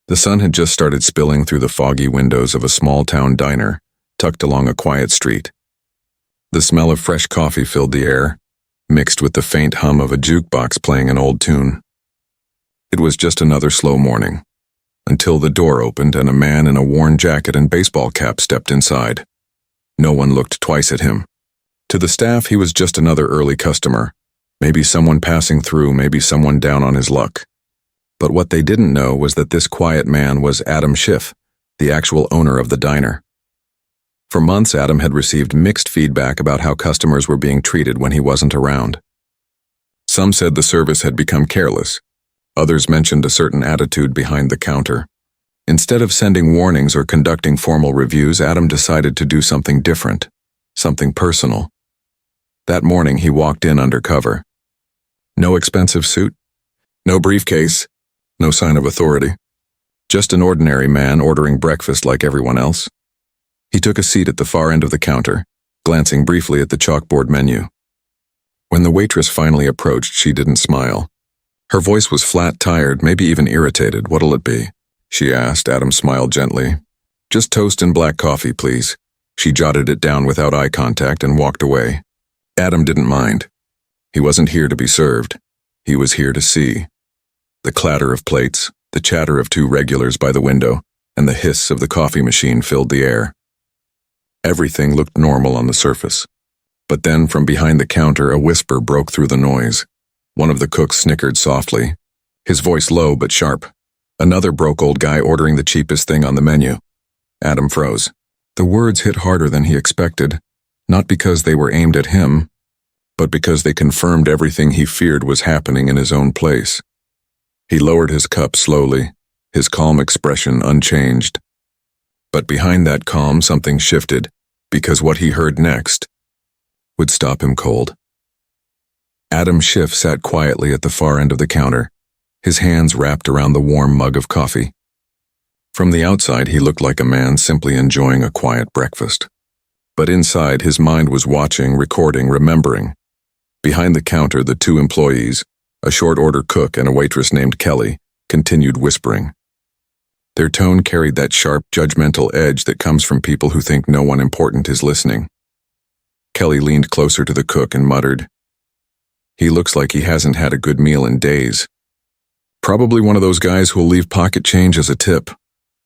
The sun had just started spilling through the foggy windows of a small-town diner, tucked along a quiet street. The smell of fresh coffee filled the air, mixed with the faint hum of a jukebox playing an old tune. It was just another slow morning, until the door opened and a man in a worn jacket and baseball cap stepped inside. No one looked twice at him. To the staff, he was just another early customer, maybe someone passing through, maybe someone down on his luck. But what they didn't know was that this quiet man was Adam Schiff, the actual owner of the diner. For months, Adam had received mixed feedback about how customers were being treated when he wasn't around. Some said the service had become careless. Others mentioned a certain attitude behind the counter. Instead of sending warnings or conducting formal reviews, Adam decided to do something different, something personal. That morning, he walked in undercover. No expensive suit, no briefcase, no sign of authority. Just an ordinary man ordering breakfast like everyone else. He took a seat at the far end of the counter, glancing briefly at the chalkboard menu. When the waitress finally approached, she didn't smile. Her voice was flat, tired, maybe even irritated. "What'll it be?" she asked. Adam smiled gently. "Just toast and black coffee, please." She jotted it down without eye contact and walked away. Adam didn't mind. He wasn't here to be served. He was here to see. The clatter of plates, the chatter of two regulars by the window, and the hiss of the coffee machine filled the air. Everything looked normal on the surface. But then, from behind the counter, a whisper broke through the noise. One of the cooks snickered softly, his voice low but sharp. Another broke old guy ordering the cheapest thing on the menu. Adam froze. The words hit harder than he expected, not because they were aimed at him, but because they confirmed everything he feared was happening in his own place. He lowered his cup slowly, his calm expression unchanged. But behind that calm, something shifted, because what he heard next would stop him cold. Adam Schiff sat quietly at the far end of the counter, his hands wrapped around the warm mug of coffee. From the outside, he looked like a man simply enjoying a quiet breakfast. But inside, his mind was watching, recording, remembering. Behind the counter, the two employees, a short-order cook and a waitress named Kelly, continued whispering. Their tone carried that sharp, judgmental edge that comes from people who think no one important is listening. Kelly leaned closer to the cook and muttered, "He looks like he hasn't had a good meal in days. Probably one of those guys who'll leave pocket change as a tip."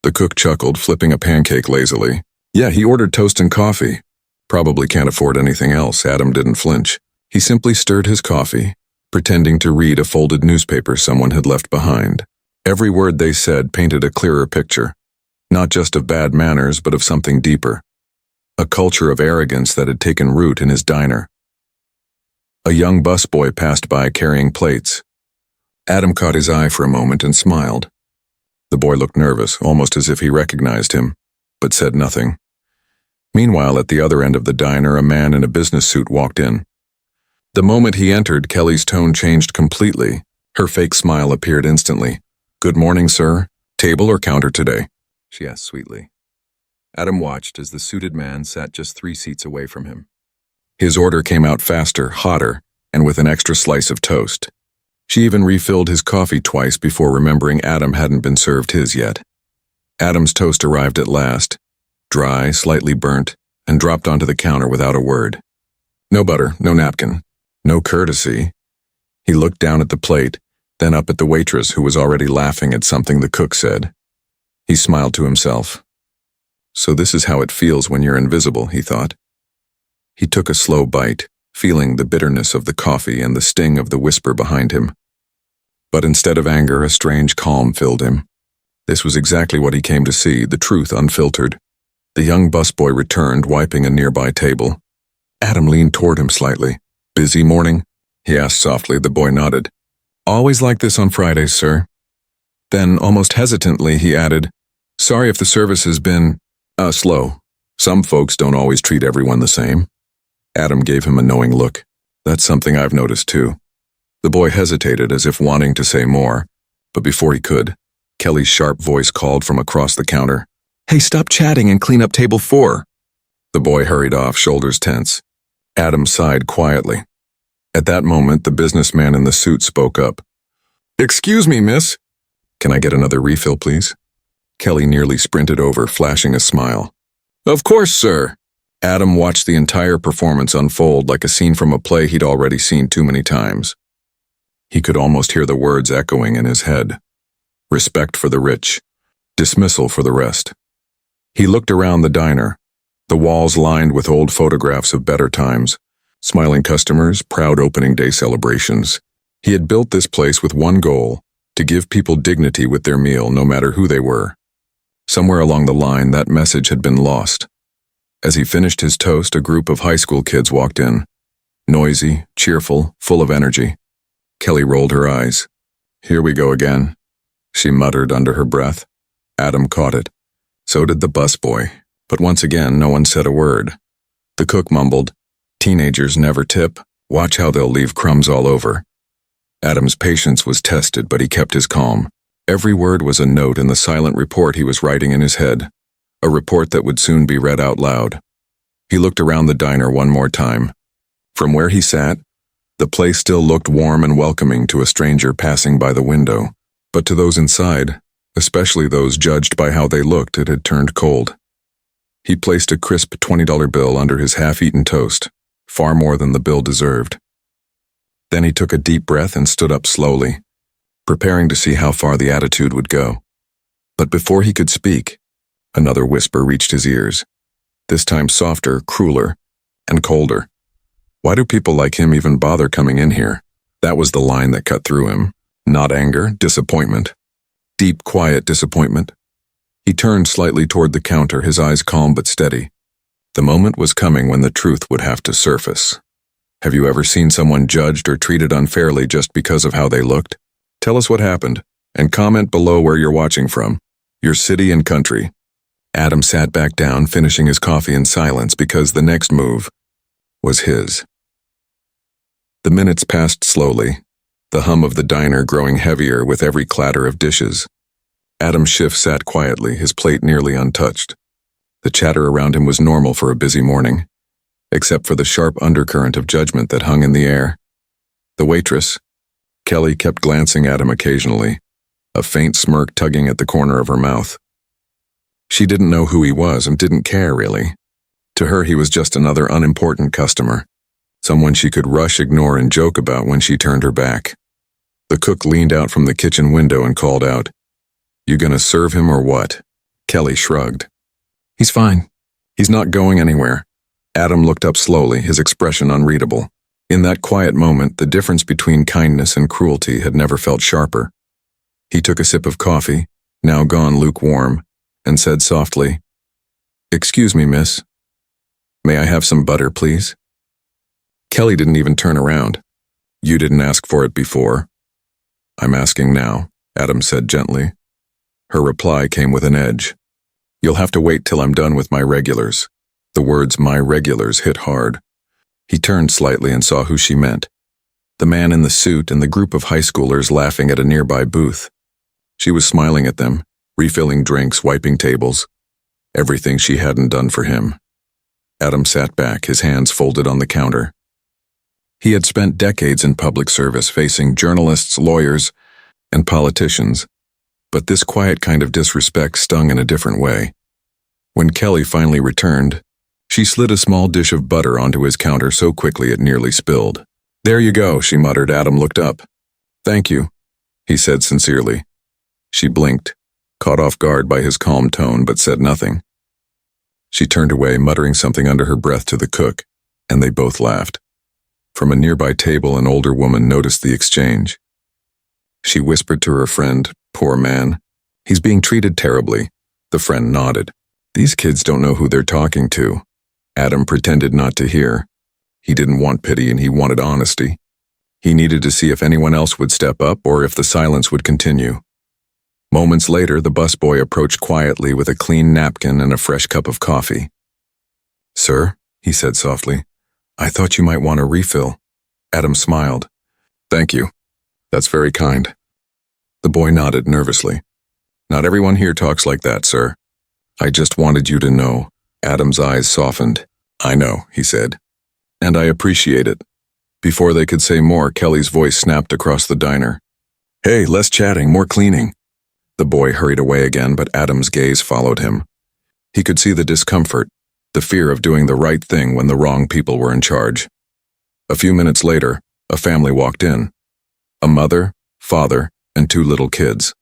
The cook chuckled, flipping a pancake lazily. "Yeah, he ordered toast and coffee. Probably can't afford anything else." Adam didn't flinch. He simply stirred his coffee, pretending to read a folded newspaper someone had left behind. Every word they said painted a clearer picture, not just of bad manners, but of something deeper. A culture of arrogance that had taken root in his diner. A young busboy passed by carrying plates. Adam caught his eye for a moment and smiled. The boy looked nervous, almost as if he recognized him, but said nothing. Meanwhile, at the other end of the diner, a man in a business suit walked in. The moment he entered, Kelly's tone changed completely. Her fake smile appeared instantly. "Good morning, sir. Table or counter today?" she asked sweetly. Adam watched as the suited man sat just 3 seats away from him. His order came out faster, hotter, and with an extra slice of toast. She even refilled his coffee twice before remembering Adam hadn't been served his yet. Adam's toast arrived at last, dry, slightly burnt, and dropped onto the counter without a word. No butter, no napkin, no courtesy. He looked down at the plate, then up at the waitress who was already laughing at something the cook said. He smiled to himself. So this is how it feels when you're invisible, he thought. He took a slow bite, feeling the bitterness of the coffee and the sting of the whisper behind him. But instead of anger, a strange calm filled him. This was exactly what he came to see, the truth unfiltered. The young busboy returned, wiping a nearby table. Adam leaned toward him slightly. "Busy morning?" he asked softly. The boy nodded. "Always like this on Fridays, sir." Then, almost hesitantly, he added, "Sorry if the service has been, slow. Some folks don't always treat everyone the same." Adam gave him a knowing look. "That's something I've noticed too." The boy hesitated as if wanting to say more, but before he could, Kelly's sharp voice called from across the counter. "Hey, stop chatting and clean up table 4. The boy hurried off, shoulders tense. Adam sighed quietly. At that moment, the businessman in the suit spoke up. "Excuse me, miss. Can I get another refill, please?" Kelly nearly sprinted over, flashing a smile. Of course, sir. Adam watched the entire performance unfold like a scene from a play he'd already seen too many times. He could almost hear the words echoing in his head. Respect for the rich. Dismissal for the rest. He looked around the diner, the walls lined with old photographs of better times, smiling customers, proud opening day celebrations. He had built this place with one goal, to give people dignity with their meal no matter who they were. Somewhere along the line, that message had been lost. As he finished his toast, a group of high school kids walked in. Noisy, cheerful, full of energy. Kelly rolled her eyes. Here we go again, she muttered under her breath. Adam caught it. So did the busboy, but once again no one said a word. The cook mumbled, "Teenagers never tip. Watch how they'll leave crumbs all over." Adam's patience was tested, but he kept his calm. Every word was a note in the silent report he was writing in his head, a report that would soon be read out loud. He looked around the diner one more time. From where he sat, the place still looked warm and welcoming to a stranger passing by the window, but to those inside, especially those judged by how they looked, it had turned cold. He placed a crisp $20 bill under his half-eaten toast, far more than the bill deserved. Then he took a deep breath and stood up slowly, preparing to see how far the attitude would go. But before he could speak, another whisper reached his ears, this time softer, crueler, and colder. Why do people like him even bother coming in here? That was the line that cut through him. Not anger, disappointment. Deep, quiet disappointment. He turned slightly toward the counter, his eyes calm but steady. The moment was coming when the truth would have to surface. Have you ever seen someone judged or treated unfairly just because of how they looked? Tell us what happened, and comment below where you're watching from, your city and country. Adam sat back down, finishing his coffee in silence because the next move was his. The minutes passed slowly, the hum of the diner growing heavier with every clatter of dishes. Adam Schiff sat quietly, his plate nearly untouched. The chatter around him was normal for a busy morning, except for the sharp undercurrent of judgment that hung in the air. The waitress, Kelly, kept glancing at him occasionally, a faint smirk tugging at the corner of her mouth. She didn't know who he was and didn't care, really. To her, he was just another unimportant customer, someone she could rush, ignore, and joke about when she turned her back. The cook leaned out from the kitchen window and called out, "You gonna serve him or what?" Kelly shrugged. "He's fine. He's not going anywhere." Adam looked up slowly, his expression unreadable. In that quiet moment, the difference between kindness and cruelty had never felt sharper. He took a sip of coffee, now gone lukewarm, and said softly, "Excuse me, miss. May I have some butter, please?" Kelly didn't even turn around. "You didn't ask for it before." "I'm asking now," Adam said gently. Her reply came with an edge. "You'll have to wait till I'm done with my regulars." The words "my regulars" hit hard. He turned slightly and saw who she meant. The man in the suit and the group of high schoolers laughing at a nearby booth. She was smiling at them, refilling drinks, wiping tables. Everything she hadn't done for him. Adam sat back, his hands folded on the counter. He had spent decades in public service facing journalists, lawyers, and politicians, but this quiet kind of disrespect stung in a different way. When Kelly finally returned, she slid a small dish of butter onto his counter so quickly it nearly spilled. "There you go," she muttered. Adam looked up. "Thank you," he said sincerely. She blinked, caught off guard by his calm tone, but said nothing. She turned away, muttering something under her breath to the cook, and they both laughed. From a nearby table, an older woman noticed the exchange. She whispered to her friend, "Poor man. He's being treated terribly." The friend nodded. "These kids don't know who they're talking to." Adam pretended not to hear. He didn't want pity and he wanted honesty. He needed to see if anyone else would step up or if the silence would continue. Moments later, the busboy approached quietly with a clean napkin and a fresh cup of coffee. "Sir," he said softly, "I thought you might want a refill." Adam smiled. "Thank you. That's very kind." The boy nodded nervously. "Not everyone here talks like that, sir. I just wanted you to know." Adam's eyes softened. "I know," he said. "And I appreciate it." Before they could say more, Kelly's voice snapped across the diner. "Hey, less chatting, more cleaning." The boy hurried away again, but Adam's gaze followed him. He could see the discomfort, the fear of doing the right thing when the wrong people were in charge. A few minutes later, a family walked in. A mother, father, and 2 little kids.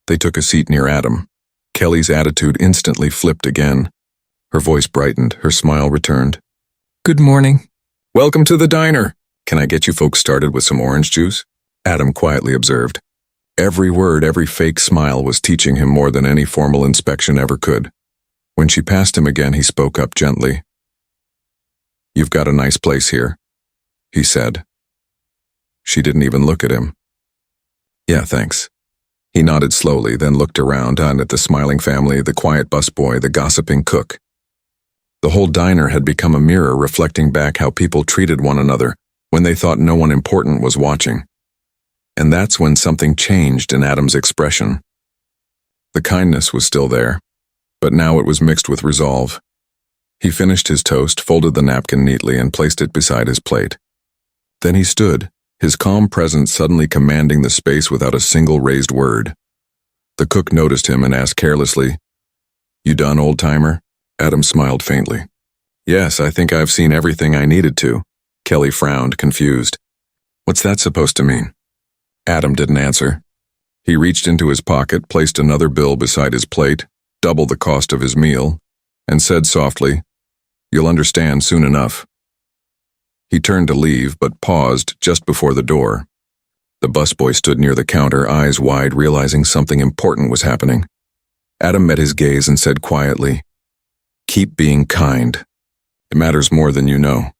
They took a seat near Adam. Kelly's attitude instantly flipped again. Her voice brightened, her smile returned. "Good morning." "Welcome to the diner. Can I get you folks started with some orange juice?" Adam quietly observed. Every word, every fake smile was teaching him more than any formal inspection ever could. When she passed him again, he spoke up gently. "You've got a nice place here," he said. She didn't even look at him. "Yeah, thanks." He nodded slowly, then looked around and at the smiling family, the quiet busboy, the gossiping cook. The whole diner had become a mirror reflecting back how people treated one another when they thought no one important was watching. And that's when something changed in Adam's expression. The kindness was still there, but now it was mixed with resolve. He finished his toast, folded the napkin neatly, and placed it beside his plate. Then he stood, his calm presence suddenly commanding the space without a single raised word. The cook noticed him and asked carelessly, "You done, old-timer?" Adam smiled faintly. "Yes, I think I've seen everything I needed to." Kelly frowned, confused. "What's that supposed to mean?" Adam didn't answer. He reached into his pocket, placed another bill beside his plate, double the cost of his meal, and said softly, "You'll understand soon enough." He turned to leave, but paused just before the door. The busboy stood near the counter, eyes wide, realizing something important was happening. Adam met his gaze and said quietly, "Keep being kind. It matters more than you know."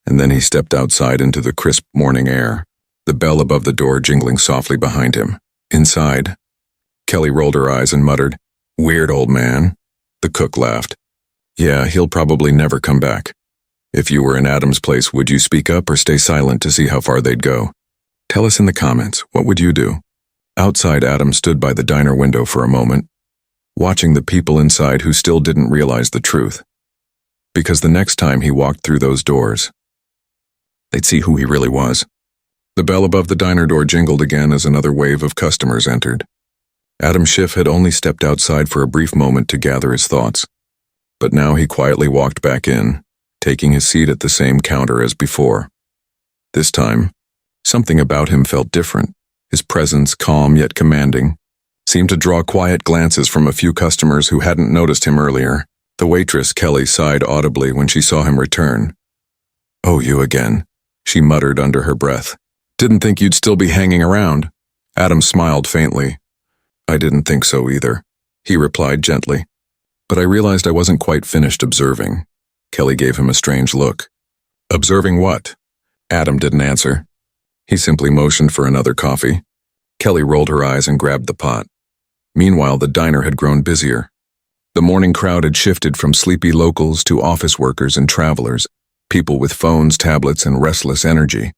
And then he stepped outside into the crisp morning air, the bell above the door jingling softly behind him. Inside, Kelly rolled her eyes and muttered, "Weird old man." The cook laughed. "Yeah, he'll probably never come back. If you were in Adam's place, would you speak up or stay silent to see how far they'd go? Tell us in the comments, what would you do?" Outside, Adam stood by the diner window for a moment, watching the people inside who still didn't realize the truth. Because the next time he walked through those doors, they'd see who he really was. The bell above the diner door jingled again as another wave of customers entered. Adam Schiff had only stepped outside for a brief moment to gather his thoughts. But now he quietly walked back in, taking his seat at the same counter as before. This time, something about him felt different. His presence, calm yet commanding, seemed to draw quiet glances from a few customers who hadn't noticed him earlier. The waitress, Kelly, sighed audibly when she saw him return. "Oh, you again," she muttered under her breath. "Didn't think you'd still be hanging around." Adam smiled faintly. "I didn't think so either," he replied gently. "But I realized I wasn't quite finished observing." Kelly gave him a strange look. "Observing what?" Adam didn't answer. He simply motioned for another coffee. Kelly rolled her eyes and grabbed the pot. Meanwhile, the diner had grown busier. The morning crowd had shifted from sleepy locals to office workers and travelers, people with phones, tablets, and restless energy.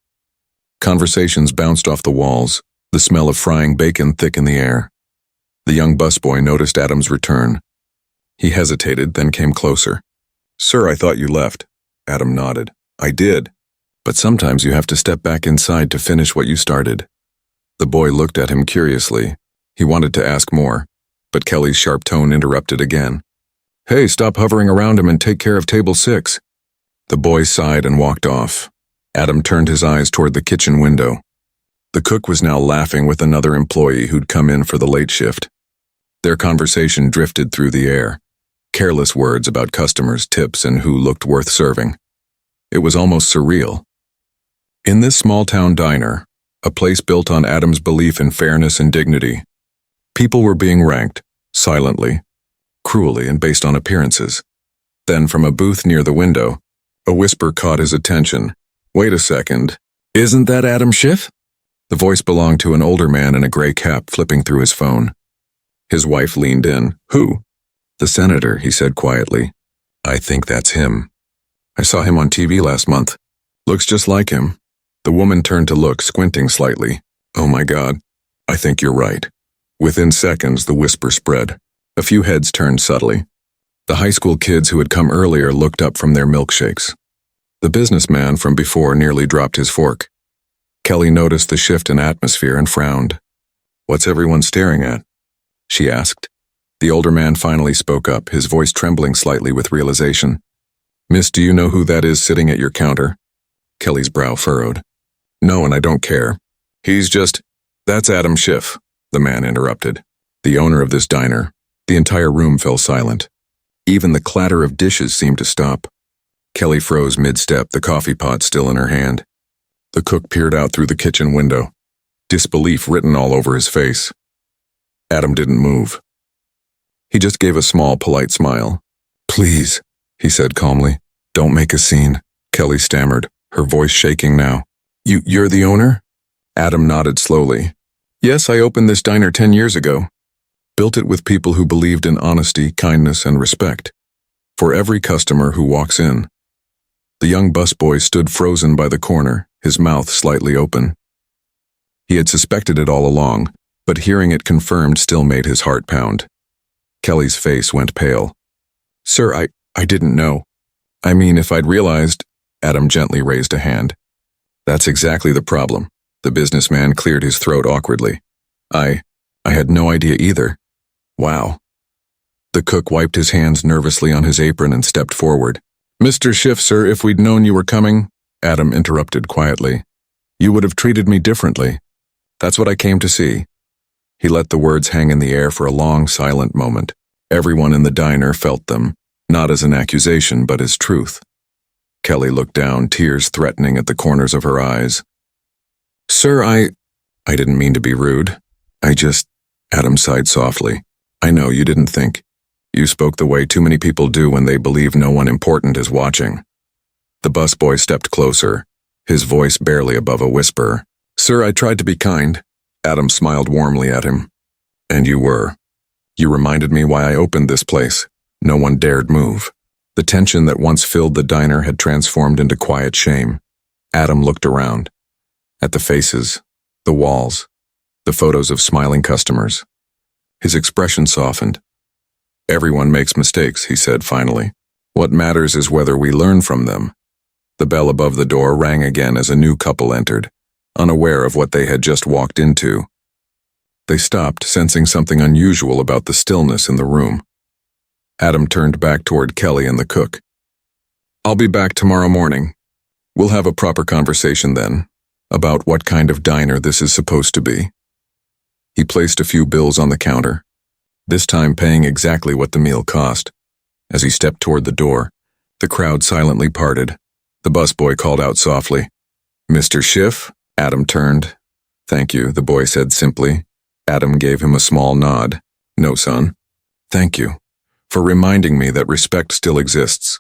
Conversations bounced off the walls, the smell of frying bacon thick in the air. The young busboy noticed Adam's return. He hesitated, then came closer. "Sir, I thought you left." Adam nodded. "I did. But sometimes you have to step back inside to finish what you started." The boy looked at him curiously. He wanted to ask more, but Kelly's sharp tone interrupted again. "Hey, stop hovering around him and take care of table 6. The boy sighed and walked off. Adam turned his eyes toward the kitchen window. The cook was now laughing with another employee who'd come in for the late shift. Their conversation drifted through the air, careless words about customers, tips, and who looked worth serving. It was almost surreal. In this small-town diner, a place built on Adam's belief in fairness and dignity, people were being ranked, silently, cruelly, and based on appearances. Then, from a booth near the window, a whisper caught his attention. "Wait a second. Isn't that Adam Schiff?" The voice belonged to an older man in a gray cap flipping through his phone. His wife leaned in. "Who?" "The senator," he said quietly. "I think that's him. I saw him on TV last month. Looks just like him." The woman turned to look, squinting slightly. "Oh my God, I think you're right." Within seconds, the whisper spread. A few heads turned subtly. The high school kids who had come earlier looked up from their milkshakes. The businessman from before nearly dropped his fork. Kelly noticed the shift in atmosphere and frowned. What's everyone staring at? She asked. The older man finally spoke up, his voice trembling slightly with realization. Miss, do you know who that is sitting at your counter? Kelly's brow furrowed. No, and I don't care. That's Adam Schiff, the man interrupted. The owner of this diner. The entire room fell silent. Even the clatter of dishes seemed to stop. Kelly froze mid-step, the coffee pot still in her hand. The cook peered out through the kitchen window, disbelief written all over his face. Adam didn't move. He just gave a small, polite smile. Please, he said calmly. Don't make a scene, Kelly stammered, her voice shaking now. You're the owner? Adam nodded slowly. Yes, I opened this diner 10 years ago. Built it with people who believed in honesty, kindness, and respect. For every customer who walks in. The young busboy stood frozen by the corner, his mouth slightly open. He had suspected it all along, but hearing it confirmed still made his heart pound. Kelly's face went pale. Sir, I didn't know. I mean, if I'd realized, Adam gently raised a hand. That's exactly the problem. The businessman cleared his throat awkwardly. I had no idea either. Wow. The cook wiped his hands nervously on his apron and stepped forward. Mr. Schiff, sir, if we'd known you were coming, Adam interrupted quietly. You would have treated me differently. That's what I came to see. He let the words hang in the air for a long, silent moment. Everyone in the diner felt them, not as an accusation, but as truth. Kelly looked down, tears threatening at the corners of her eyes. Sir, I didn't mean to be rude. Adam sighed softly. I know you didn't think. You spoke the way too many people do when they believe no one important is watching. The busboy stepped closer, his voice barely above a whisper. Sir, I tried to be kind. Adam smiled warmly at him. And you were. You reminded me why I opened this place. No one dared move. The tension that once filled the diner had transformed into quiet shame. Adam looked around. At the faces, the walls, the photos of smiling customers. His expression softened. Everyone makes mistakes, he said finally. What matters is whether we learn from them. The bell above the door rang again as a new couple entered, unaware of what they had just walked into. They stopped, sensing something unusual about the stillness in the room. Adam turned back toward Kelly and the cook. I'll be back tomorrow morning. We'll have a proper conversation then, about what kind of diner this is supposed to be. He placed a few bills on the counter, this time paying exactly what the meal cost. As he stepped toward the door, the crowd silently parted. The busboy called out softly. Mr. Schiff? Adam turned. Thank you, the boy said simply. Adam gave him a small nod. No, son. Thank you for reminding me that respect still exists.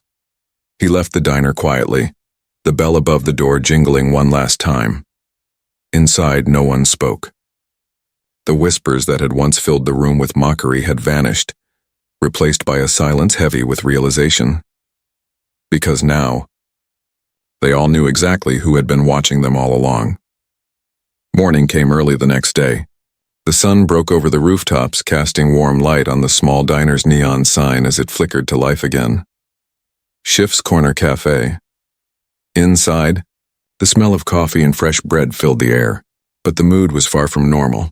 He left the diner quietly, the bell above the door jingling one last time. Inside, no one spoke. The whispers that had once filled the room with mockery had vanished, replaced by a silence heavy with realization. Because now, they all knew exactly who had been watching them all along. Morning came early the next day. The sun broke over the rooftops, casting warm light on the small diner's neon sign as it flickered to life again. Schiff's Corner Cafe. Inside, the smell of coffee and fresh bread filled the air, but the mood was far from normal.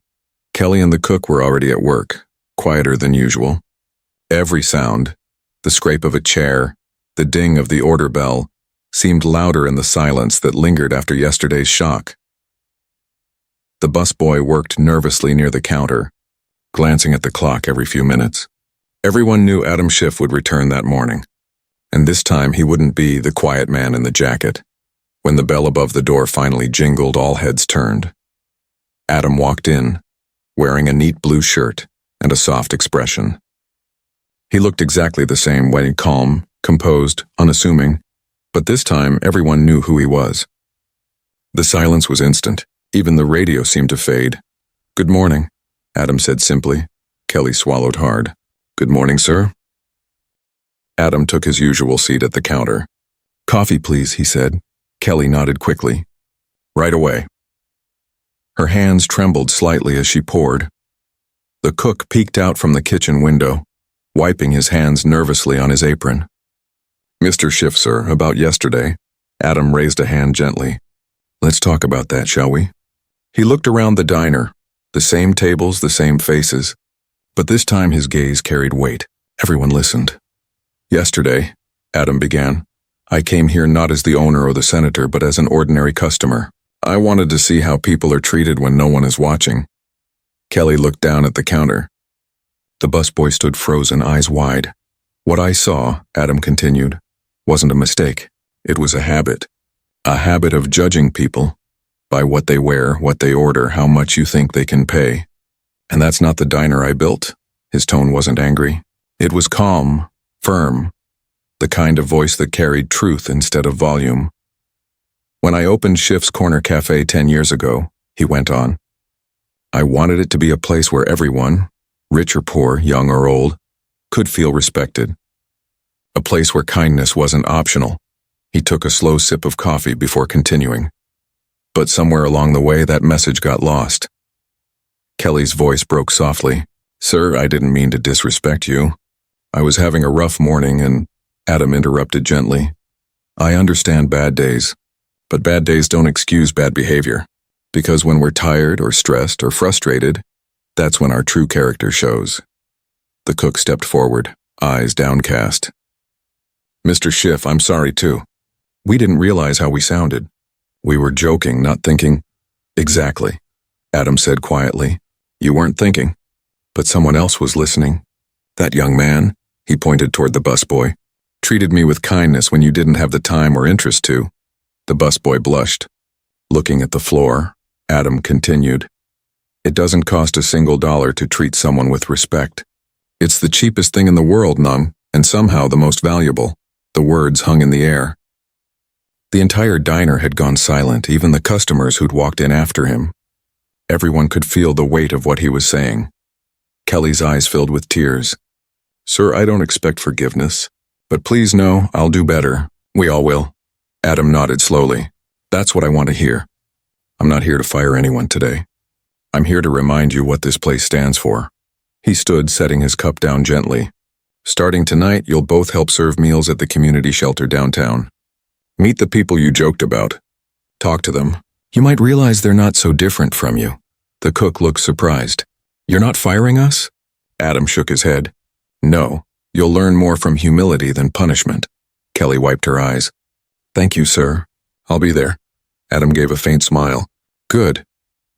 Kelly and the cook were already at work, quieter than usual. Every sound, the scrape of a chair, the ding of the order bell, seemed louder in the silence that lingered after yesterday's shock. The busboy worked nervously near the counter, glancing at the clock every few minutes. Everyone knew Adam Schiff would return that morning, and this time he wouldn't be the quiet man in the jacket. When the bell above the door finally jingled, all heads turned. Adam walked in, wearing a neat blue shirt and a soft expression. He looked exactly the same way, calm, composed, unassuming, but this time everyone knew who he was. The silence was instant. Even the radio seemed to fade. Good morning, Adam said simply. Kelly swallowed hard. Good morning, sir. Adam took his usual seat at the counter. Coffee, please, he said. Kelly nodded quickly. Right away. Her hands trembled slightly as she poured. The cook peeked out from the kitchen window, wiping his hands nervously on his apron. Mr. Schiff, sir, about yesterday. Adam raised a hand gently. Let's talk about that, shall we? He looked around the diner, The same tables, the same faces. But this time his gaze carried weight. Everyone listened. Yesterday, Adam began, I came here not as the owner or the senator, but as an ordinary customer. I wanted to see how people are treated when no one is watching. Kelly looked down at the counter. The busboy stood frozen, eyes wide. What I saw, Adam continued, wasn't a mistake. It was a habit. A habit of judging people by what they wear, what they order, how much you think they can pay. And that's not the diner I built. His tone wasn't angry. It was calm, firm, the kind of voice that carried truth instead of volume. When I opened Schiff's Corner Cafe 10 years ago, he went on, I wanted it to be a place where everyone, rich or poor, young or old, could feel respected. A place where kindness wasn't optional. He took a slow sip of coffee before continuing. But somewhere along the way, that message got lost. Kelly's voice broke softly. Sir, I didn't mean to disrespect you. I was having a rough morning and Adam interrupted gently. I understand bad days, but bad days don't excuse bad behavior. Because when we're tired or stressed or frustrated, that's when our true character shows. The cook stepped forward, eyes downcast. Mr. Schiff, I'm sorry too. We didn't realize how we sounded. We were joking, not thinking. Exactly, Adam said quietly. You weren't thinking, but someone else was listening. That young man, he pointed toward the busboy, treated me with kindness when you didn't have the time or interest to. The busboy blushed. Looking at the floor, Adam continued. It doesn't cost a single dollar to treat someone with respect. It's the cheapest thing in the world, Nung, and somehow the most valuable. The words hung in the air. The entire diner had gone silent, even the customers who'd walked in after him. Everyone could feel the weight of what he was saying. Kelly's eyes filled with tears. Sir, I don't expect forgiveness, but please know I'll do better. We all will. Adam nodded slowly. That's what I want to hear. I'm not here to fire anyone today. I'm here to remind you what this place stands for. He stood, setting his cup down gently. Starting tonight, you'll both help serve meals at the community shelter downtown. Meet the people you joked about. Talk to them. You might realize they're not so different from you. The cook looked surprised. You're not firing us? Adam shook his head. No, you'll learn more from humility than punishment. Kelly wiped her eyes. Thank you, sir. I'll be there. Adam gave a faint smile. Good.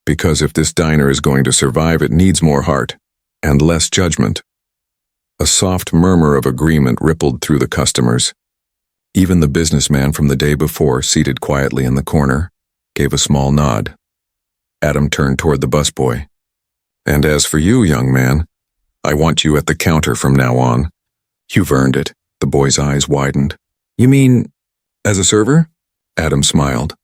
Because if this diner is going to survive, it needs more heart and less judgment. A soft murmur of agreement rippled through the customers. Even the businessman from the day before, seated quietly in the corner, gave a small nod. Adam turned toward the busboy. And as for you, young man, I want you at the counter from now on. You've earned it. The boy's eyes widened. You mean, as a server? Adam smiled.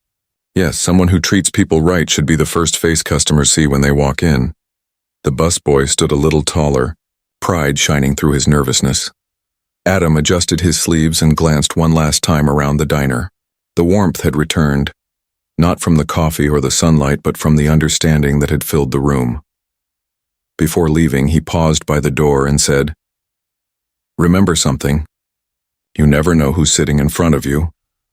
Yes, someone who treats people right should be the first face customers see when they walk in. The busboy stood a little taller, pride shining through his nervousness. Adam adjusted his sleeves and glanced one last time around the diner. The warmth had returned, not from the coffee or the sunlight, but from the understanding that had filled the room. Before leaving, he paused by the door and said, Remember something. You never know who's sitting in front of you,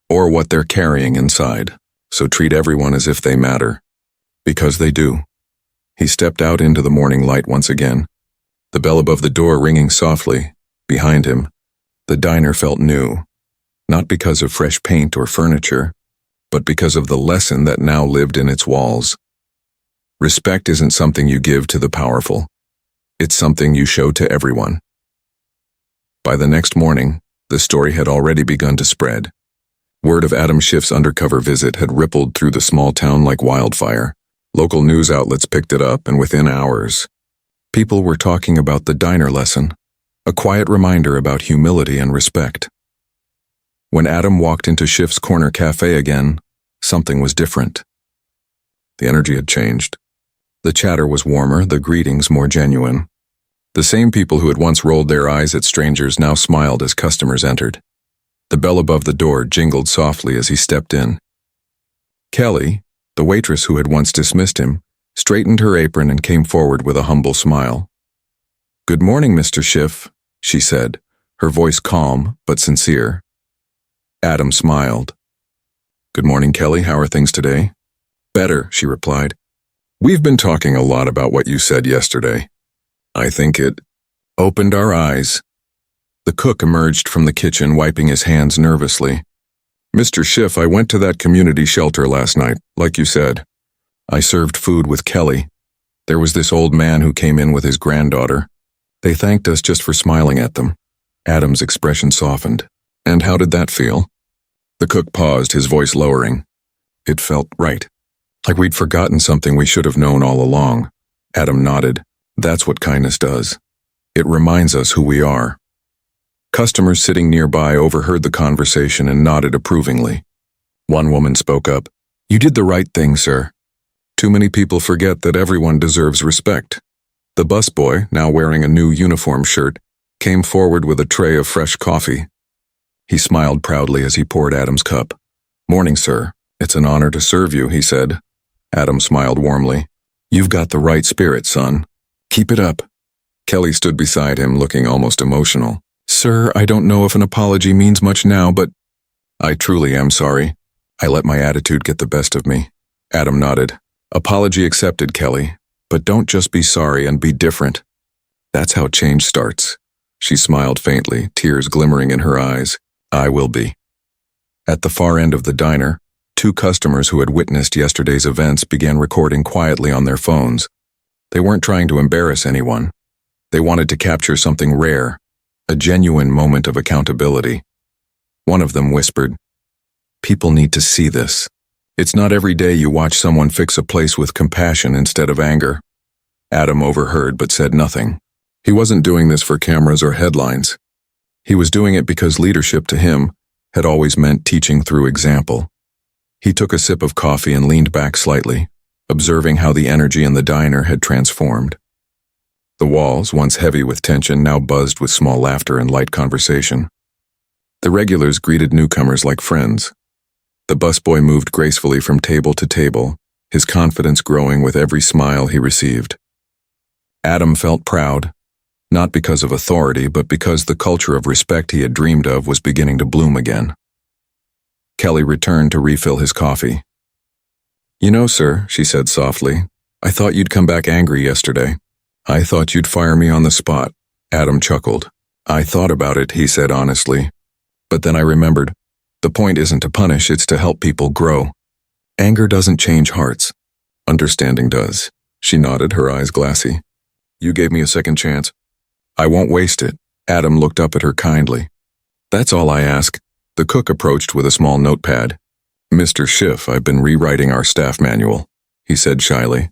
or what they're carrying inside, so treat everyone as if they matter. Because they do. He stepped out into the morning light once again, the bell above the door ringing softly. Behind him, the diner felt new, not because of fresh paint or furniture, but because of the lesson that now lived in its walls. Respect isn't something you give to the powerful. It's something you show to everyone. By the next morning, the story had already begun to spread. Word of Adam Schiff's undercover visit had rippled through the small town like wildfire. Local news outlets picked it up, and within hours, people were talking about the diner lesson, a quiet reminder about humility and respect. When Adam walked into Schiff's Corner Cafe again, something was different. The energy had changed. The chatter was warmer, the greetings more genuine. The same people who had once rolled their eyes at strangers now smiled as customers entered. The bell above the door jingled softly as he stepped in. Kelly, the waitress who had once dismissed him, straightened her apron and came forward with a humble smile. Good morning, Mr. Schiff, she said, her voice calm but sincere. Adam smiled. Good morning, Kelly. How are things today? Better, she replied. We've been talking a lot about what you said yesterday. I think it opened our eyes. The cook emerged from the kitchen, wiping his hands nervously. Mr. Schiff, I went to that community shelter last night, like you said. I served food with Kelly. There was this old man who came in with his granddaughter. They thanked us just for smiling at them. Adam's expression softened. And how did that feel? The cook paused, his voice lowering. It felt right. Like we'd forgotten something we should have known all along. Adam nodded. That's what kindness does. It reminds us who we are. Customers sitting nearby overheard the conversation and nodded approvingly. One woman spoke up. You did the right thing, sir. Too many people forget that everyone deserves respect. The busboy, now wearing a new uniform shirt, came forward with a tray of fresh coffee. He smiled proudly as he poured Adam's cup. Morning, sir. It's an honor to serve you, he said. Adam smiled warmly. You've got the right spirit, son. Keep it up. Kelly stood beside him, looking almost emotional. Sir, I don't know if an apology means much now, but I truly am sorry. I let my attitude get the best of me. Adam nodded. Apology accepted, Kelly, but don't just be sorry and be different. That's how change starts. She smiled faintly, tears glimmering in her eyes. I will be. At the far end of the diner, two customers who had witnessed yesterday's events began recording quietly on their phones. They weren't trying to embarrass anyone. They wanted to capture something rare, a genuine moment of accountability. One of them whispered, People need to see this. It's not every day you watch someone fix a place with compassion instead of anger. Adam overheard but said nothing. He wasn't doing this for cameras or headlines. He was doing it because leadership to him had always meant teaching through example. He took a sip of coffee and leaned back slightly, observing how the energy in the diner had transformed. The walls, once heavy with tension, now buzzed with small laughter and light conversation. The regulars greeted newcomers like friends. The busboy moved gracefully from table to table, his confidence growing with every smile he received. Adam felt proud, not because of authority, but because the culture of respect he had dreamed of was beginning to bloom again. Kelly returned to refill his coffee. You know, sir, she said softly, I thought you'd come back angry yesterday. I thought you'd fire me on the spot. Adam chuckled. I thought about it, he said honestly. But then I remembered, the point isn't to punish, it's to help people grow. Anger doesn't change hearts. Understanding does. She nodded, her eyes glassy. You gave me a second chance. I won't waste it. Adam looked up at her kindly. That's all I ask. The cook approached with a small notepad. Mr. Schiff, I've been rewriting our staff manual, he said shyly.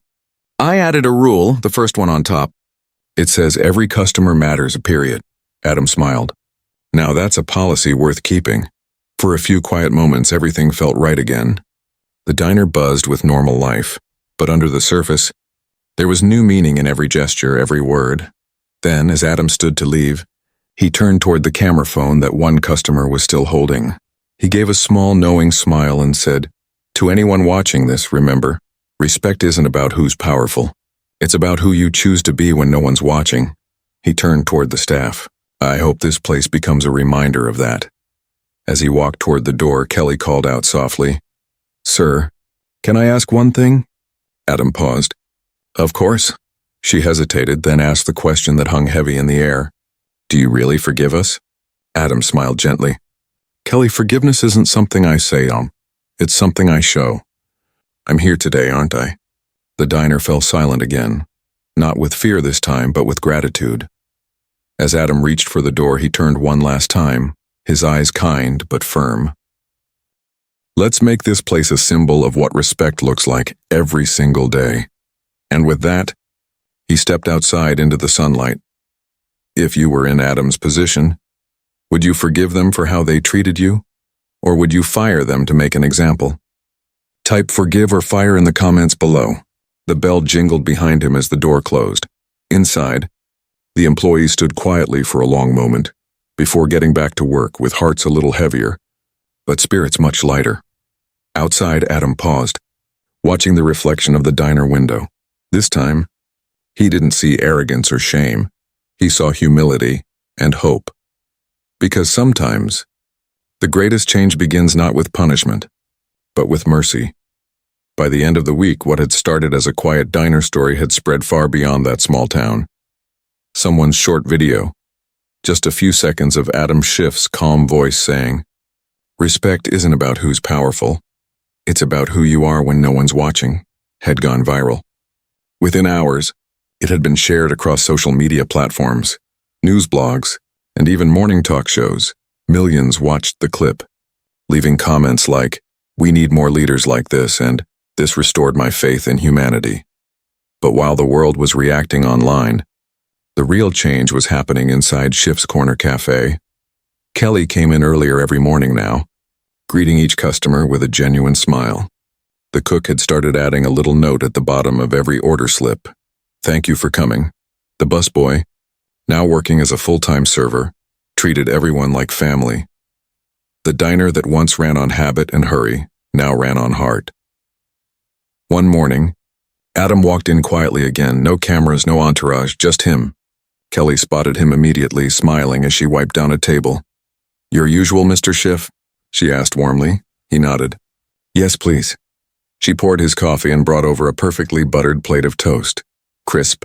I added a rule, the first one on top. It says every customer matters, period. Adam smiled. Now that's a policy worth keeping. For a few quiet moments, everything felt right again. The diner buzzed with normal life, but under the surface, there was new meaning in every gesture, every word. Then, as Adam stood to leave, he turned toward the camera phone that one customer was still holding. He gave a small, knowing smile and said, To anyone watching this, remember, respect isn't about who's powerful. It's about who you choose to be when no one's watching. He turned toward the staff. I hope this place becomes a reminder of that. As he walked toward the door, Kelly called out softly, Sir, can I ask one thing? Adam paused. Of course. She hesitated, then asked the question that hung heavy in the air. Do you really forgive us? Adam smiled gently. Kelly, forgiveness isn't something I say, it's something I show. I'm here today, aren't I? The diner fell silent again, not with fear this time, but with gratitude. As Adam reached for the door, he turned one last time, his eyes kind but firm. Let's make this place a symbol of what respect looks like every single day. And with that, he stepped outside into the sunlight. If you were in Adam's position, would you forgive them for how they treated you? Or would you fire them to make an example? Type forgive or fire in the comments below. The bell jingled behind him as the door closed. Inside, the employee stood quietly for a long moment, before getting back to work with hearts a little heavier, but spirits much lighter. Outside, Adam paused, watching the reflection of the diner window. This time, he didn't see arrogance or shame. He saw humility and hope. Because sometimes, the greatest change begins not with punishment, but with mercy. By the end of the week, what had started as a quiet diner story had spread far beyond that small town. Someone's short video, just a few seconds of Adam Schiff's calm voice saying, "Respect isn't about who's powerful. It's about who you are when no one's watching," had gone viral. Within hours, it had been shared across social media platforms, news blogs, and even morning talk shows. Millions watched the clip, leaving comments like, "We need more leaders like this," and "This restored my faith in humanity." But while the world was reacting online, the real change was happening inside Schiff's Corner Cafe. Kelly came in earlier every morning now, greeting each customer with a genuine smile. The cook had started adding a little note at the bottom of every order slip. "Thank you for coming." The busboy, now working as a full-time server, treated everyone like family. The diner that once ran on habit and hurry now ran on heart. One morning, Adam walked in quietly again, no cameras, no entourage, just him. Kelly spotted him immediately, smiling as she wiped down a table. "Your usual, Mr. Schiff?" she asked warmly. He nodded. "Yes, please." She poured his coffee and brought over a perfectly buttered plate of toast. Crisp,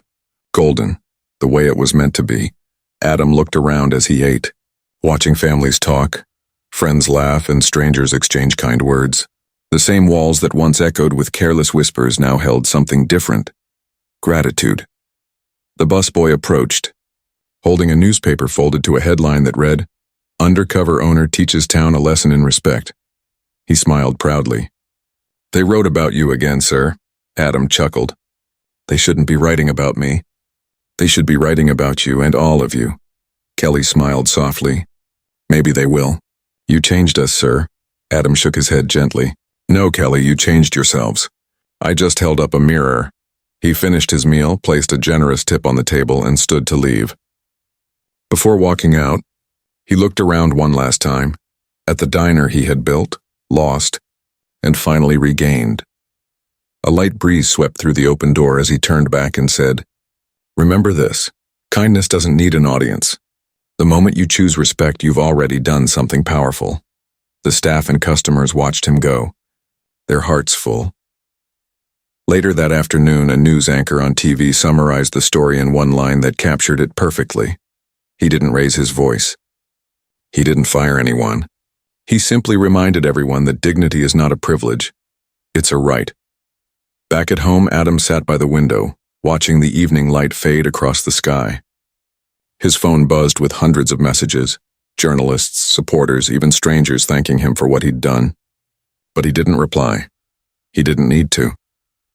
golden, the way it was meant to be. Adam looked around as he ate, watching families talk, friends laugh, and strangers exchange kind words. The same walls that once echoed with careless whispers now held something different: gratitude. The busboy approached, holding a newspaper folded to a headline that read, "Undercover owner teaches town a lesson in respect." He smiled proudly. "They wrote about you again, sir." Adam chuckled. "They shouldn't be writing about me. They should be writing about you and all of you." Kelly smiled softly. "Maybe they will." "You changed us, sir." Adam shook his head gently. "No, Kelly, you changed yourselves. I just held up a mirror." He finished his meal, placed a generous tip on the table, and stood to leave. Before walking out, he looked around one last time, at the diner he had built, lost, and finally regained. A light breeze swept through the open door as he turned back and said, "Remember this, kindness doesn't need an audience. The moment you choose respect, you've already done something powerful." The staff and customers watched him go, their hearts full. Later that afternoon, a news anchor on TV summarized the story in one line that captured it perfectly. He didn't raise his voice. He didn't fire anyone. He simply reminded everyone that dignity is not a privilege. It's a right. Back at home, Adam sat by the window, watching the evening light fade across the sky. His phone buzzed with hundreds of messages, journalists, supporters, even strangers thanking him for what he'd done. But he didn't reply. He didn't need to.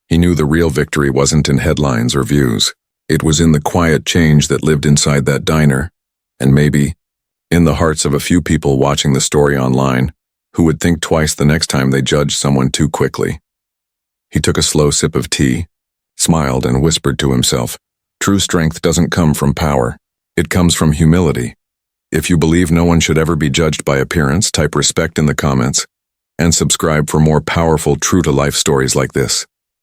He knew the real victory wasn't in headlines or views. It was in the quiet change that lived inside that diner, and maybe in the hearts of a few people watching the story online who would think twice the next time they judged someone too quickly. He took a slow sip of tea, smiled, and whispered to himself, "True strength doesn't come from power. It comes from humility." If you believe no one should ever be judged by appearance, type respect in the comments and subscribe for more powerful, true-to-life stories like this.